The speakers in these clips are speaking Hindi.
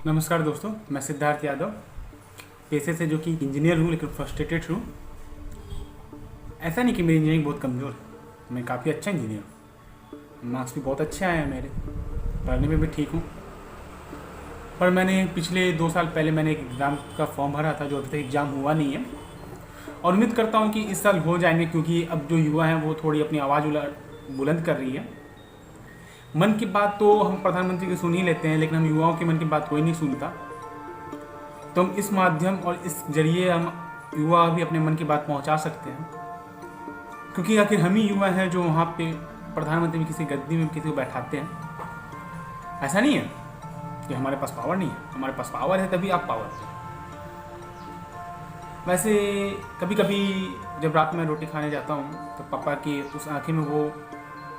नमस्कार दोस्तों, मैं सिद्धार्थ यादव पेशे से जो कि इंजीनियर हूँ, लेकिन फ्रस्ट्रेटेड हूँ। ऐसा नहीं कि मेरी इंजीनियरिंग बहुत कमज़ोर है, मैं काफ़ी अच्छा इंजीनियर हूँ। मार्क्स भी बहुत अच्छे आए हैं मेरे, पढ़ने में भी ठीक हूँ। पर मैंने पिछले 2 साल पहले मैंने एक एग्ज़ाम का फॉर्म भरा था, जो अभी तक एग्ज़ाम हुआ नहीं है, और उम्मीद करता हूँ कि इस साल हो जाएंगे, क्योंकि अब जो युवा हैं वो थोड़ी अपनी आवाज़ बुलंद कर रही है। मन की बात तो हम प्रधानमंत्री की सुन ही लेते हैं, लेकिन हम युवाओं की मन की बात कोई नहीं सुनता। तो हम इस माध्यम और इस जरिए हम युवा भी अपने मन की बात पहुंचा सकते हैं, क्योंकि आखिर हम ही युवा हैं जो वहाँ पे प्रधानमंत्री में किसी गद्दी में किसी को बैठाते हैं। ऐसा नहीं है कि हमारे पास पावर नहीं है, हमारे पास पावर है, तभी आप पावर है। वैसे कभी कभी जब रात में रोटी खाने जाता हूँ तो पापा की उस आँखें में वो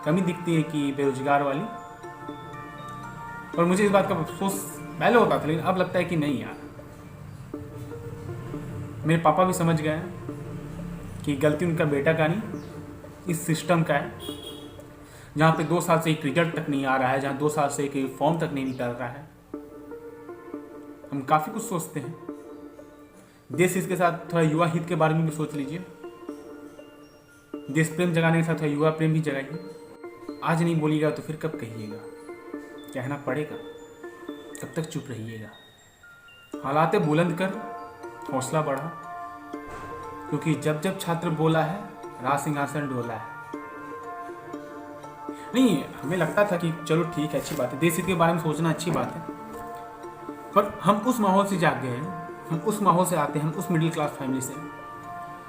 कमी दिखती है कि बेरोजगार वाली। और मुझे इस बात का अफसोस पहले होता था, लेकिन अब लगता है कि नहीं यार, मेरे पापा भी समझ गए हैं कि गलती उनका बेटा का नहीं, इस सिस्टम का है, जहाँ पे 2 साल से एक रिजल्ट तक नहीं आ रहा है, जहाँ 2 साल से एक फॉर्म तक नहीं निकल रहा है। हम काफ़ी कुछ सोचते हैं, देश हित के साथ थोड़ा युवा हित के बारे में भी सोच लीजिए। देश प्रेम जगाने के साथ थोड़ा युवा प्रेम भी जगाइए। आज नहीं बोलिएगा तो फिर कब कहिएगा, कहना पड़ेगा, तब तक चुप रहिएगा। हालात बुलंद कर हौसला बढ़ा, क्योंकि जब जब छात्र बोला है राज सिंहासन डोला है। नहीं, हमें लगता था कि चलो ठीक है, अच्छी बात है, देश हित के बारे में सोचना अच्छी बात है, पर हम उस माहौल से जाग गए हैं, हम उस माहौल से आते हैं, हम उस मिडिल क्लास फैमिली से,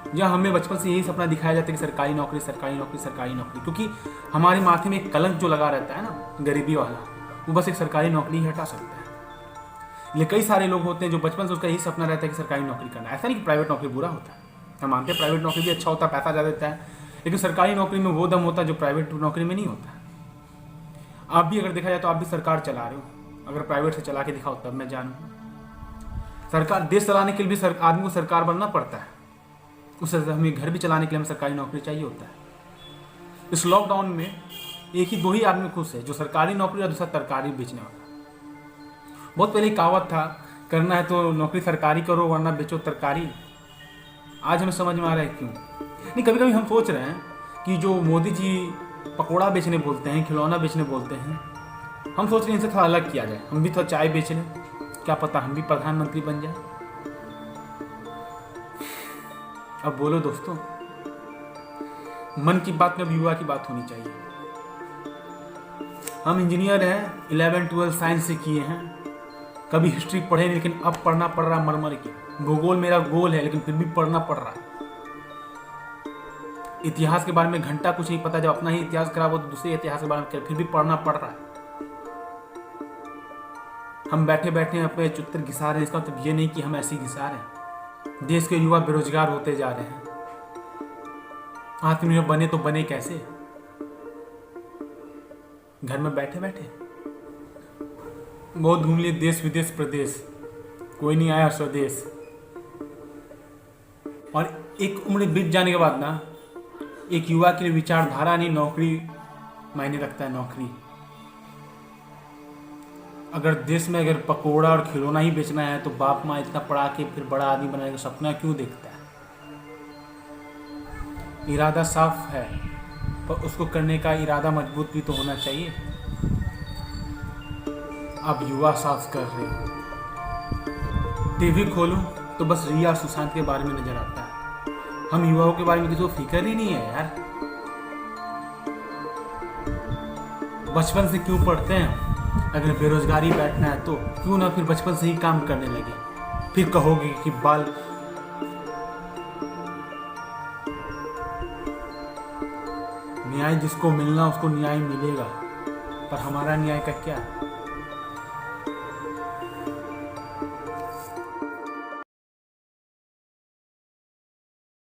जहाँ हमें बचपन से यही सपना दिखाया जाता है कि सरकारी नौकरी, सरकारी नौकरी, सरकारी नौकरी। क्योंकि हमारे माथे में एक कलंक जो लगा रहता है ना, गरीबी वाला, वो बस एक सरकारी नौकरी ही हटा सकता है। ये कई सारे लोग होते हैं जो बचपन से उसका यही सपना रहता है कि सरकारी नौकरी करना। ऐसा नहीं कि प्राइवेट नौकरी बुरा होता है, हम मानते हैं प्राइवेट नौकरी भी अच्छा होता है, पैसा ज़्यादा देता है, लेकिन सरकारी नौकरी में वो दम होता है जो प्राइवेट नौकरी में नहीं होता है। आप भी अगर देखा जाए तो आप भी सरकार चला रहे हो, अगर प्राइवेट से चला के दिखाओ तब मैं जानूँ। सरकार, देश चलाने के लिए भी आदमी को सरकार बनना पड़ता है, उससे हमें घर भी चलाने के लिए हमें सरकारी नौकरी चाहिए होता है। इस लॉकडाउन में एक ही 2 ही आदमी खुश है, जो सरकारी नौकरी और दूसरा तरकारी बेचने वाला। बहुत पहले कहावत था, करना है तो नौकरी सरकारी करो वरना बेचो तरकारी। आज हमें समझ में आ रहा है क्यों नहीं। कभी कभी हम सोच रहे हैं कि जो मोदी जी पकौड़ा बेचने बोलते हैं, खिलौना बेचने बोलते हैं, हम सोच रहे हैं इनसे थोड़ा अलग किया जाए, हम भी थोड़ा चाय बेच लें, क्या पता हम भी प्रधानमंत्री बन जाए। अब बोलो दोस्तों, मन की बात में अब युवा की बात होनी चाहिए। हम इंजीनियर हैं, 11 12 साइंस से किए हैं, कभी हिस्ट्री पढ़े नहीं, लेकिन अब पढ़ना पड़ रहा मर मर के। भूगोल मेरा गोल है, लेकिन फिर भी पढ़ना पड़ रहा है। इतिहास के बारे में घंटा कुछ नहीं पता, जब अपना ही इतिहास खराब हो तो दूसरे इतिहास के बारे में फिर भी पढ़ना पड़ रहा है। हम बैठे बैठे अपने चुत्तर घिसा रहे हैं, इसका मतलब ये नहीं कि हम ऐसे घिसा रहे हैं। देश के युवा बेरोजगार होते जा रहे हैं, आत्मनिर्भर बने तो बने कैसे? घर में बैठे बैठे। बहुत घूम लिए देश विदेश प्रदेश, कोई नहीं आया स्वदेश। और एक उम्र बीत जाने के बाद ना, एक युवा के लिए विचारधारा नहीं, नौकरी मायने रखता है। नौकरी, अगर देश में अगर पकोड़ा और खिलौना ही बेचना है तो बाप माँ इतना पढ़ा के फिर बड़ा आदमी बनाने का सपना क्यों देखता है? इरादा साफ है, पर उसको करने का इरादा मजबूत भी तो होना चाहिए। अब युवा साफ कर रहे हो, टीवी खोलूं तो बस रिया सुशांत के बारे में नजर आता है। हम युवाओं के बारे में किसी को फिक्र ही नहीं है यार। बचपन से क्यों पढ़ते हैं? अगर बेरोजगारी बैठना है तो क्यों ना फिर बचपन से ही काम करने लगे। फिर कहोगे कि बाल, न्याय जिसको मिलना उसको न्याय मिलेगा, पर हमारा न्याय का क्या?